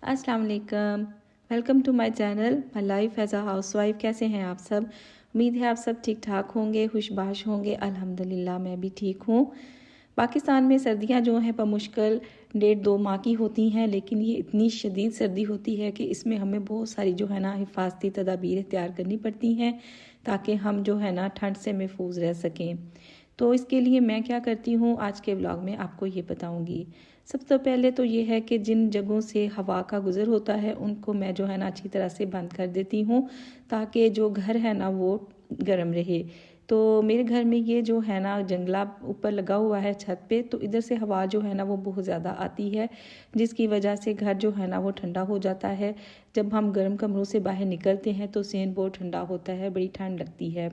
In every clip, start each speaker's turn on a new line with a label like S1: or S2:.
S1: अस्सलाम वालेकुम। Welcome to my channel my life as a housewife. कैसे हैं आप सब? उम्मीद है आप सब ठीक ठाक होंगे, खुशबाश होंगे। अल्हम्दुलिल्लाह मैं भी ठीक हूँ। पाकिस्तान में सर्दियाँ जो हैं बमुश्किल 1.5-2 माह की होती हैं, लेकिन ये इतनी शदीद सर्दी होती है कि इसमें हमें बहुत सारी जो है ना हिफाजती तदाबीर इख्तियार करनी पड़ती हैं ताकि हम जो है ना ठंड से महफूज रह सकें। तो इसके लिए मैं क्या करती हूँ आज के व्लॉग में आपको ये बताऊँगी। सबसे पहले तो ये है कि जिन जगहों से हवा का गुज़र होता है उनको मैं जो है ना अच्छी तरह से बंद कर देती हूँ ताकि जो घर है ना वो गर्म रहे। तो मेरे घर में ये जो है ना जंगला ऊपर लगा हुआ है छत पे, तो इधर से हवा जो है ना वो बहुत ज़्यादा आती है, जिसकी वजह से घर जो है ना वो ठंडा हो जाता है। जब हम गर्म कमरों से बाहर निकलते हैं तो सेन बहुत ठंडा होता है, बड़ी ठंड लगती है।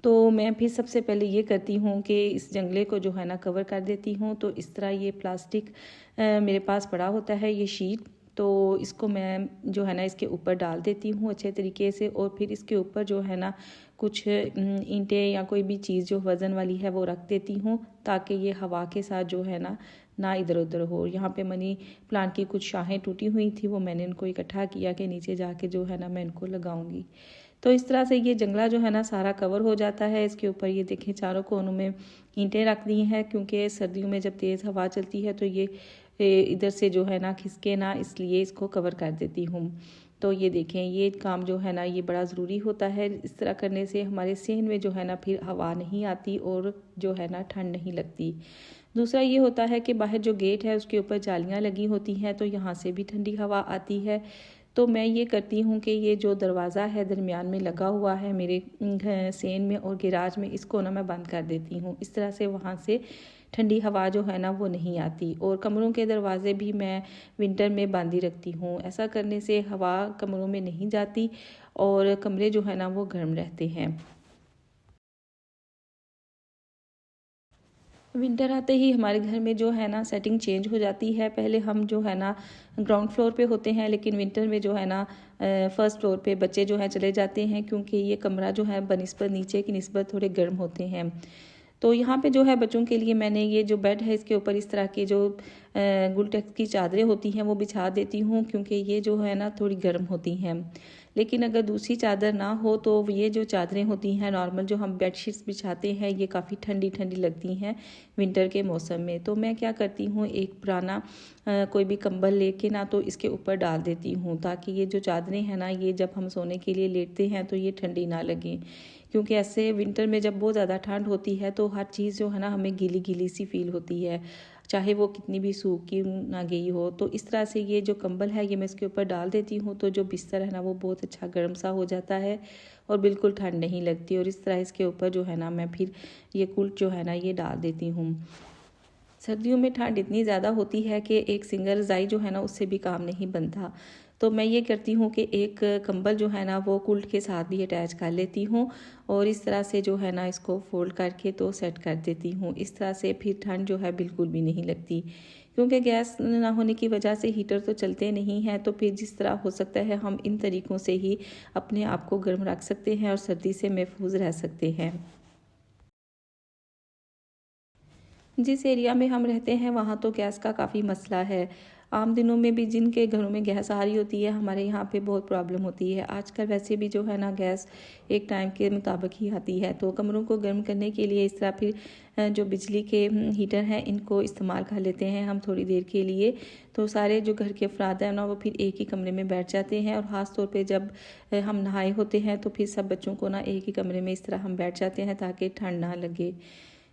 S1: तो मैं फिर सबसे पहले ये करती हूँ कि इस जंगले को जो है ना कवर कर देती हूँ। तो इस तरह ये प्लास्टिक मेरे पास पड़ा होता है, ये शीट, तो इसको मैं जो है ना इसके ऊपर डाल देती हूँ अच्छे तरीके से। और फिर इसके ऊपर जो है ना कुछ ईंटें या कोई भी चीज़ जो वज़न वाली है वो रख देती हूँ ताकि ये हवा के साथ जो है ना इधर उधर हो। यहाँ पे मनी प्लांट की कुछ शाखें टूटी हुई थी, वो मैंने इनको इकट्ठा किया कि नीचे जाके जो है ना मैं इनको लगाऊंगी। तो इस तरह से ये जंगला जो है ना सारा कवर हो जाता है। इसके ऊपर ये देखें चारों कोनों में ईंटें रख दी हैं, क्योंकि सर्दियों में जब तेज़ हवा चलती है तो ये इधर से जो है ना खिसके ना, इसलिए इसको कवर कर देती हूँ। तो ये देखें ये काम जो है ना ये बड़ा ज़रूरी होता है। इस तरह करने से हमारे सहन में जो है ना फिर हवा नहीं आती और जो है ना ठंड नहीं लगती। दूसरा ये होता है कि बाहर जो गेट है उसके ऊपर जालियाँ लगी होती हैं, तो यहाँ से भी ठंडी हवा आती है। तो मैं ये करती हूँ कि ये जो दरवाज़ा है दरमियान में लगा हुआ है मेरे सेन में और गैराज में, इसको ना मैं बंद कर देती हूँ। इस तरह से वहाँ से ठंडी हवा जो है ना वो नहीं आती। और कमरों के दरवाजे भी मैं विंटर में बंद ही रखती हूँ। ऐसा करने से हवा कमरों में नहीं जाती और कमरे जो है ना वो गर्म रहते हैं। विंटर आते ही हमारे घर में जो है ना सेटिंग चेंज हो जाती है। पहले हम जो है ना ग्राउंड फ्लोर पे होते हैं, लेकिन विंटर में जो है ना फर्स्ट फ्लोर पे बच्चे जो हैं चले जाते हैं, क्योंकि ये कमरा जो है बनिस्बत नीचे की निस्बत थोड़े गर्म होते हैं। तो यहाँ पे जो है बच्चों के लिए मैंने ये जो बेड है इसके ऊपर इस तरह की जो गुलटेक्स की चादरें होती हैं वो बिछा देती हूँ, क्योंकि ये जो है ना थोड़ी गर्म होती हैं। लेकिन अगर दूसरी चादर ना हो तो ये जो चादरें होती हैं नॉर्मल जो हम बेडशीट्स बिछाते हैं, ये काफ़ी ठंडी ठंडी लगती हैं विंटर के मौसम में। तो मैं क्या करती हूँ एक पुराना कोई भी कंबल लेके ना तो इसके ऊपर डाल देती हूँ, ताकि ये जो चादरें हैं ना ये जब हम सोने के लिए लेटते हैं तो ये ठंडी ना लगे। क्योंकि ऐसे विंटर में जब बहुत ज़्यादा ठंड होती है तो हर चीज़ जो है ना हमें गीली गीली सी फील होती है, चाहे वो कितनी भी सूखी ना गई हो। तो इस तरह से ये जो कंबल है ये मैं इसके ऊपर डाल देती हूँ, तो जो बिस्तर है ना वो बहुत अच्छा गर्म सा हो जाता है और बिल्कुल ठंड नहीं लगती। और इस तरह इसके ऊपर जो है ना मैं फिर ये कुल्ट जो है ना ये डाल देती हूँ। सर्दियों में ठंड इतनी ज़्यादा होती है कि एक सिंगल रज़ाई जो है ना उससे भी काम नहीं बनता। तो मैं ये करती हूँ कि एक कंबल जो है ना वो कुल्ट के साथ भी अटैच कर लेती हूँ और इस तरह से जो है ना इसको फोल्ड करके तो सेट कर देती हूँ। इस तरह से फिर ठंड जो है बिल्कुल भी नहीं लगती, क्योंकि गैस ना होने की वजह से हीटर तो चलते नहीं हैं। तो फिर जिस तरह हो सकता है हम इन तरीक़ों से ही अपने आप को गर्म रख सकते हैं और सर्दी से महफूज रह सकते हैं। जिस एरिया में हम रहते हैं वहाँ तो गैस का काफ़ी मसला है। आम दिनों में भी जिनके घरों में गैस आ रही होती है, हमारे यहाँ पे बहुत प्रॉब्लम होती है। आजकल वैसे भी जो है ना गैस एक टाइम के मुताबिक ही आती है। तो कमरों को गर्म करने के लिए इस तरह फिर जो बिजली के हीटर हैं इनको इस्तेमाल कर लेते हैं हम थोड़ी देर के लिए। तो सारे जो घर के अफराद हैं ना वो फिर एक ही कमरे में बैठ जाते हैं। और ख़ास तौर पे जब हम नहाए होते हैं तो फिर सब बच्चों को ना एक ही कमरे में इस तरह हम बैठ जाते हैं ताकि ठंड ना लगे।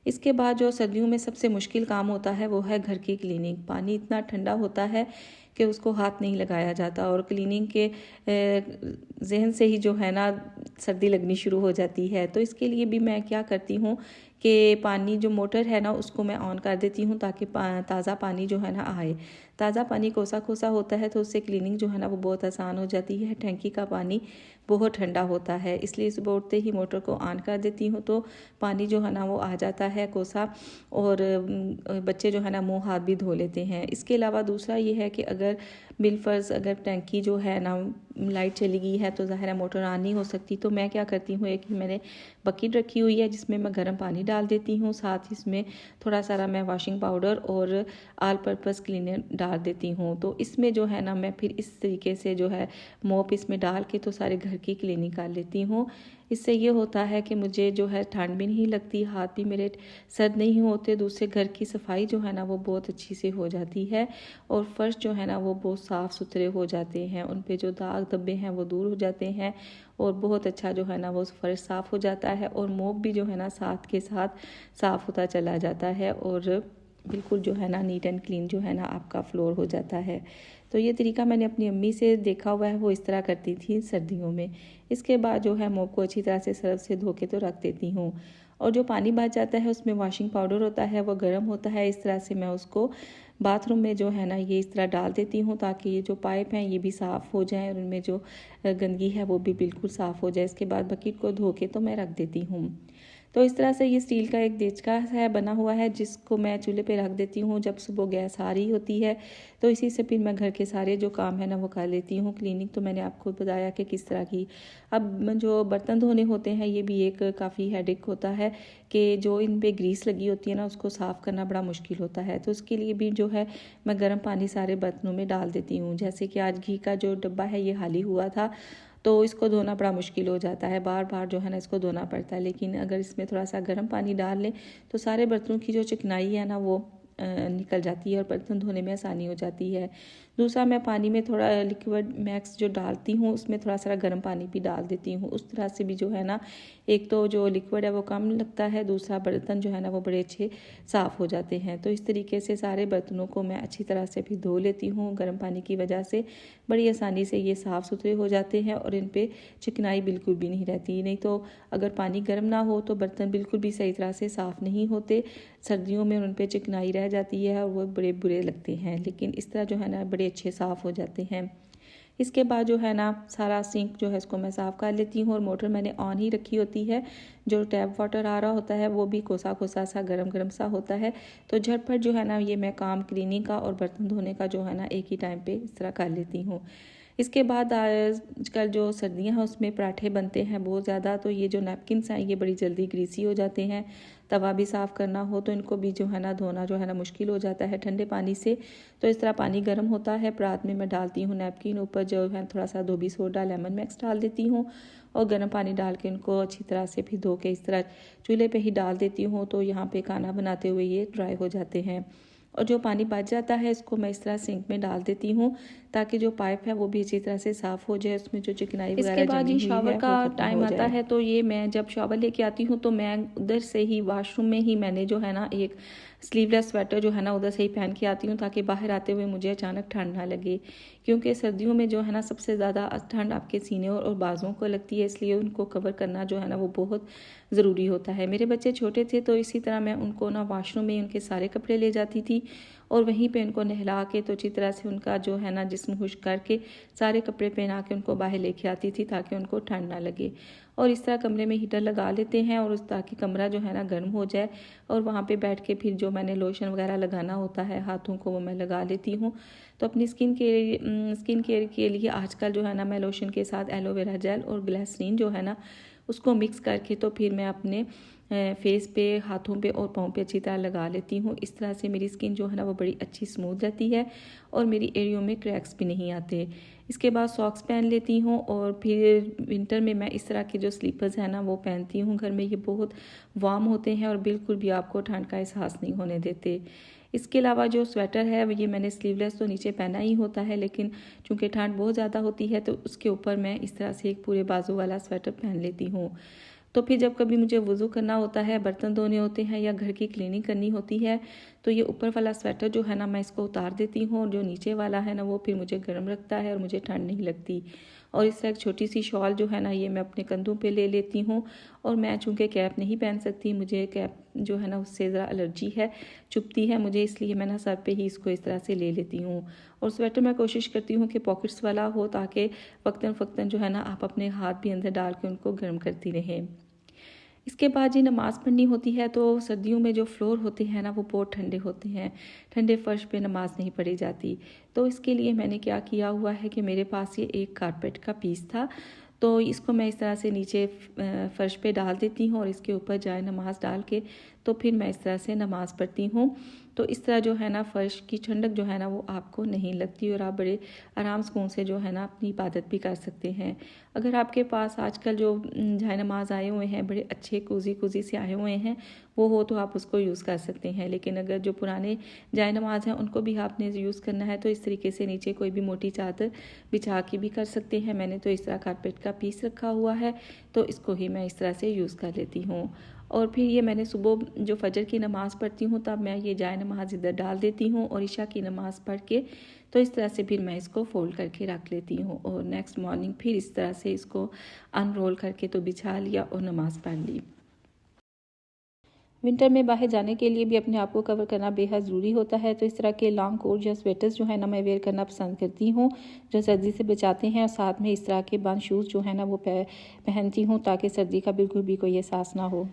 S1: इसके बाद जो सर्दियों में सबसे मुश्किल काम होता है वो है घर की क्लीनिंग। पानी इतना ठंडा होता है कि उसको हाथ नहीं लगाया जाता और क्लीनिंग के जहन से ही जो है ना सर्दी लगनी शुरू हो जाती है। तो इसके लिए भी मैं क्या करती हूँ कि पानी जो मोटर है ना उसको मैं ऑन कर देती हूँ ताकि ताज़ा पानी जो है ना आए। ताज़ा पानी कोसा कोसा होता है तो उससे क्लीनिंग जो है ना वो बहुत आसान हो जाती है। टंकी का पानी बहुत ठंडा होता है, इसलिए सुबह उठते ही मोटर को ऑन कर देती हूँ तो पानी जो है ना वो आ जाता है कोसा और बच्चे जो है ना मुंह हाथ भी धो लेते हैं। इसके अलावा दूसरा ये है कि अगर बिलफर्ज अगर टंकी जो है ना लाइट चली गई है तो ज़ाहिर है मोटर ऑन नहीं हो सकती। तो मैं क्या करती हूँ, एक मैंने बकेट रखी हुई है जिसमें मैं गर्म पानी डाल देती हूँ, साथ ही इसमें थोड़ा सारा मैं वॉशिंग पाउडर और ऑल पर्पज़ क्लीनर उतार देती हूँ। तो इसमें जो है ना मैं फिर इस तरीके से जो है मोप इसमें डाल के तो सारे घर की क्लीनिंग कर लेती हूँ। इससे ये होता है कि मुझे जो है ठंड भी नहीं लगती, हाथ भी मेरे सर्द नहीं होते। दूसरे घर की सफाई जो है ना वो बहुत अच्छी से हो जाती है और फर्श जो है ना वो बहुत साफ़ सुथरे हो जाते हैं, उन पे जो दाग धब्बे हैं वो दूर हो जाते हैं और बहुत अच्छा जो है ना वो फर्श साफ़ हो जाता है और मोप भी जो है ना साथ के साथ साफ़ होता चला जाता है और बिल्कुल जो है ना नीट एंड क्लीन जो है ना आपका फ्लोर हो जाता है। तो ये तरीका मैंने अपनी अम्मी से देखा हुआ है, वो इस तरह करती थी सर्दियों में। इसके बाद जो है मोप को अच्छी तरह से सर्फ से धो के तो रख देती हूँ और जो पानी बच जाता है उसमें वॉशिंग पाउडर होता है, वो गर्म होता है। इस तरह से मैं उसको बाथरूम में जो है ना ये इस तरह डाल देती हूँ ताकि ये जो पाइप हैं ये भी साफ़ हो जाएं और उनमें जो गंदगी है वो भी बिल्कुल साफ़ हो जाए। इसके बाद बकेट को धो के तो मैं रख देती हूँ। तो इस तरह से ये स्टील का एक देचका है बना हुआ है जिसको मैं चूल्हे पे रख देती हूँ। जब सुबह गैस आ रही होती है तो इसी से फिर मैं घर के सारे जो काम है ना वो कर लेती हूँ। क्लीनिंग तो मैंने आपको बताया कि किस तरह की। अब जो बर्तन धोने होते हैं ये भी एक काफ़ी हेडेक होता है कि जो इन पे ग्रीस लगी होती है ना उसको साफ़ करना बड़ा मुश्किल होता है। तो उसके लिए भी जो है मैं गर्म पानी सारे बर्तनों में डाल देती हूँ। जैसे कि आज घी का जो डब्बा है ये खाली हुआ था तो इसको धोना बड़ा मुश्किल हो जाता है, बार बार जो है ना इसको धोना पड़ता है। लेकिन अगर इसमें थोड़ा सा गर्म पानी डाल लें तो सारे बर्तनों की जो चिकनाई है ना वो निकल जाती है और बर्तन धोने में आसानी हो जाती है। दूसरा मैं पानी में थोड़ा लिक्विड मैक्स जो डालती हूँ उसमें थोड़ा सा गर्म पानी भी डाल देती हूँ। उस तरह से भी जो है ना एक तो जो लिक्विड है वो कम लगता है, दूसरा बर्तन जो है ना वो बड़े अच्छे साफ़ हो जाते हैं। तो इस तरीके से सारे बर्तनों को मैं अच्छी तरह से भी धो लेती हूँ। गर्म पानी की वजह से बड़ी आसानी से ये साफ़ सुथरे हो जाते हैं और इन पर चिकनाई बिल्कुल भी नहीं रहती। नहीं तो अगर पानी गर्म ना हो तो बर्तन बिल्कुल भी सही तरह से साफ़ नहीं होते, सर्दियों में उन पर चिकनाई रह जाती है और वो बड़े बुरे लगते हैं। लेकिन इस तरह जो है ना बड़े अच्छे साफ़ हो जाते हैं। इसके बाद जो है ना सारा सिंक जो है इसको मैं साफ़ कर लेती हूँ और मोटर मैंने ऑन ही रखी होती है। जो टैप वाटर आ रहा होता है वो भी कोसा कोसा सा गरम गरम सा होता है। तो झटपट जो है ना ये मैं काम क्लीनिंग का और बर्तन धोने का जो है ना एक ही टाइम पे इस तरह कर लेती हूँ। इसके बाद आजकल जो सर्दियाँ हैं उसमें पराठे बनते हैं बहुत ज़्यादा। तो ये जो नैपकिन्स हैं ये बड़ी जल्दी ग्रीसी हो जाते हैं। तवा भी साफ़ करना हो तो इनको भी जो है ना धोना जो है ना मुश्किल हो जाता है ठंडे पानी से। तो इस तरह पानी गर्म होता है, परात में मैं डालती हूँ नैपकिन, ऊपर जो है थोड़ा सा धोबी सोडा लेमन मैक्स डाल देती हूँ और गर्म पानी डाल के इनको अच्छी तरह से फिर धो के इस तरह चूल्हे पे ही डाल देती हूँ। तो यहाँ पे खाना बनाते हुए ये ड्राई हो जाते हैं और जो पानी बच जाता है इसको मैं इस तरह सिंक में डाल देती हूँ ताकि जो पाइप है वो भी अच्छी तरह से साफ़ हो जाए, उसमें जो चिकनाई वगैरह
S2: इसके बाद
S1: जमी
S2: जी
S1: हुई
S2: शावर
S1: है
S2: का
S1: वो खत्म
S2: टाइम
S1: हो
S2: आता
S1: जाए।
S2: है तो ये मैं जब शावर लेके आती हूँ तो मैं उधर से ही वॉशरूम में ही मैंने जो है ना एक स्लीवलेस स्वेटर जो है ना उधर से ही पहन के आती हूँ ताकि बाहर आते हुए मुझे अचानक ठंड ना लगे। क्योंकि सर्दियों में जो है ना सबसे ज़्यादा ठंड आपके सीने और बाजुओं को लगती है, इसलिए उनको कवर करना जो है ना वो बहुत ज़रूरी होता है। मेरे बच्चे छोटे थे तो इसी तरह मैं उनको ना वॉशरूम में उनके सारे कपड़े ले जाती थी और वहीं पे उनको नहला के तो अच्छी तरह से उनका जो है ना जिस्म खुश्क करके सारे कपड़े पहना के उनको बाहर लेके आती थी ताकि उनको ठंड ना लगे। और इस तरह कमरे में हीटर लगा लेते हैं और उस ताकि कमरा जो है ना गर्म हो जाए और वहाँ पे बैठ के फिर जो मैंने लोशन वगैरह लगाना होता है हाथों को वो मैं लगा लेती हूँ। तो अपनी स्किन केयर के लिए आजकल जो है ना मैं लोशन के साथ एलोवेरा जेल और ग्लिसरीन जो है ना उसको मिक्स करके तो फिर मैं अपने फेस पे, हाथों पे और पाँव पे अच्छी तरह लगा लेती हूँ। इस तरह से मेरी स्किन जो है ना वो बड़ी अच्छी स्मूथ रहती है और मेरी एरियो में क्रैक्स भी नहीं आते। इसके बाद सॉक्स पहन लेती हूँ और फिर विंटर में मैं इस तरह के जो स्लीपर्स हैं ना वो पहनती हूँ। घर में ये बहुत वार्म होते हैं और बिल्कुल भी आपको ठंड का एहसास नहीं होने देते। इसके अलावा जो स्वेटर है ये मैंने स्लीवलेस तो नीचे पहना ही होता है, लेकिन चूँकि ठंड बहुत ज़्यादा होती है तो उसके ऊपर मैं इस तरह से एक पूरे बाजू वाला स्वेटर पहन लेती हूँ। तो फिर जब कभी मुझे वज़ू करना होता है, बर्तन धोने होते हैं या घर की क्लीनिंग करनी होती है तो ये ऊपर वाला स्वेटर जो है ना मैं इसको उतार देती हूँ और जो नीचे वाला है ना वो फिर मुझे गर्म रखता है और मुझे ठंड नहीं लगती। और इस तरह एक छोटी सी शॉल जो है ना ये मैं अपने कंधों पे ले लेती हूँ और मैं चूँकि कैप नहीं पहन सकती, मुझे कैप जो है ना उससे ज़रा एलर्जी है, चुभती है मुझे, इसलिए मैं ना सर पे ही इसको इस तरह से ले लेती हूँ। और स्वेटर मैं कोशिश करती हूँ कि पॉकेट्स वाला हो ताकि वक्तन फ़क्तन जो है ना आप अपने हाथ भी अंदर डाल के उनको गर्म करती रहें। इसके बाद जी नमाज़ पढ़नी होती है तो सर्दियों में जो फ्लोर होते हैं ना वो बहुत ठंडे होते हैं, ठंडे फर्श पे नमाज़ नहीं पढ़ी जाती। तो इसके लिए मैंने क्या किया हुआ है कि मेरे पास ये एक कारपेट का पीस था तो इसको मैं इस तरह से नीचे फ़र्श पे डाल देती हूँ और इसके ऊपर जाए नमाज़ डाल के तो फिर मैं इस तरह से नमाज़ पढ़ती हूँ। तो इस तरह जो है ना फ़र्श की ठंडक जो है ना वो आपको नहीं लगती और आप बड़े आराम सुकून से जो है ना अपनी इबादत भी कर सकते हैं। अगर आपके पास आजकल जो जाए नमाज आए हुए हैं बड़े अच्छे कोज़ी से आए हुए हैं वो हो तो आप उसको यूज़ कर सकते हैं, लेकिन अगर जो पुराने जाए नमाज हैं उनको भी आपने यूज़ करना है तो इस तरीके से नीचे कोई भी मोटी चादर बिछा के भी कर सकते हैं। मैंने तो इस तरह कारपेट का पीस रखा हुआ है तो इसको ही मैं इस तरह से यूज़ कर लेती हूँ। और फिर ये मैंने सुबह जो फजर की नमाज़ पढ़ती हूँ तब मैं ये जाए नमाज इधर डाल देती हूँ और इशा की नमाज़ पढ़ के तो इस तरह से फिर मैं इसको फ़ोल्ड करके रख लेती हूँ और नेक्स्ट मॉर्निंग फिर इस तरह से इसको अनरोल करके तो बिछा लिया और नमाज़ पढ़ ली। विंटर में बाहर जाने के लिए भी अपने आप को कवर करना बेहद ज़रूरी होता है, तो इस तरह के लॉन्ग कोट या स्वेटर्स जो है ना मैं वेयर करना पसंद करती हूँ जो सर्दी से बचाते हैं, और साथ में इस तरह के बंद शूज़ जो है ना वो पहनती हूँ ताकि सर्दी का बिल्कुल भी कोई एहसास ना हो।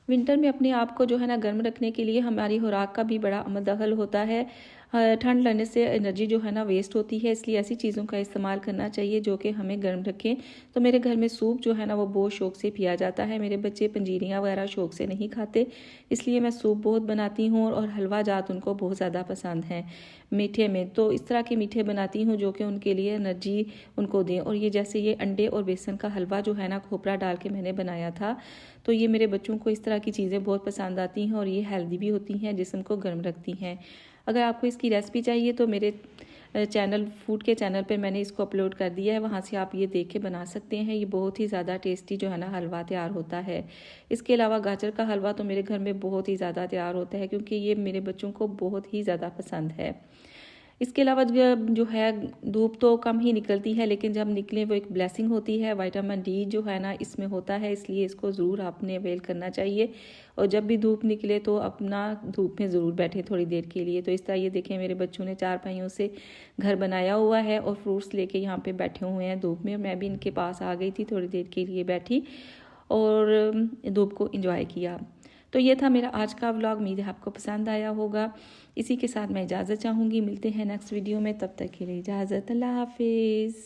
S2: विंटर में अपने आप को जो है ना गर्म रखने के लिए हमारी खुराक का भी बड़ा अमल दखल होता है। ठंड लगने से एनर्जी जो है ना वेस्ट होती है, इसलिए ऐसी चीज़ों का इस्तेमाल करना चाहिए जो कि हमें गर्म रखें। तो मेरे घर में सूप जो है ना वो बहुत शौक़ से पिया जाता है। मेरे बच्चे पंजीरियाँ वगैरह शौक़ से नहीं खाते, इसलिए मैं सूप बहुत बनाती हूँ और हलवा जात उनको बहुत ज़्यादा पसंद है मीठे में। तो इस तरह के मीठे बनाती हूँ जो कि उनके लिए एनर्जी उनको दें। और ये जैसे ये अंडे और बेसन का हलवा जो है ना खोपरा डाल के मैंने बनाया था, तो ये मेरे बच्चों को इस तरह की चीज़ें बहुत पसंद आती हैं और ये हेल्दी भी होती हैं, जिस्म को गर्म रखती हैं। अगर आपको इसकी रेसिपी चाहिए तो मेरे चैनल फूड के चैनल पर मैंने इसको अपलोड कर दिया है, वहाँ से आप ये देख के बना सकते हैं। ये बहुत ही ज़्यादा टेस्टी जो है ना हलवा तैयार होता है। इसके अलावा गाजर का हलवा तो मेरे घर में बहुत ही ज़्यादा तैयार होता है क्योंकि ये मेरे बच्चों को बहुत ही ज़्यादा पसंद है। इसके अलावा जो है धूप तो कम ही निकलती है, लेकिन जब निकले वो एक ब्लेसिंग होती है। विटामिन डी जो है ना इसमें होता है, इसलिए इसको ज़रूर आपने अवेल करना चाहिए। और जब भी धूप निकले तो अपना धूप में ज़रूर बैठे थोड़ी देर के लिए। तो इस तरह ये देखें मेरे बच्चों ने चारपाइयों से घर बनाया हुआ है और फ्रूट्स लेके यहाँ पे बैठे हुए हैं धूप में। मैं भी इनके पास आ गई थी, थोड़ी देर के लिए बैठी और धूप को एंजॉय किया। तो ये था मेरा आज का व्लॉग, उम्मीद है आपको पसंद आया होगा। इसी के साथ मैं इजाज़त चाहूँगी, मिलते हैं नेक्स्ट वीडियो में, तब तक के लिए इजाज़त, अल्लाह हाफिज़।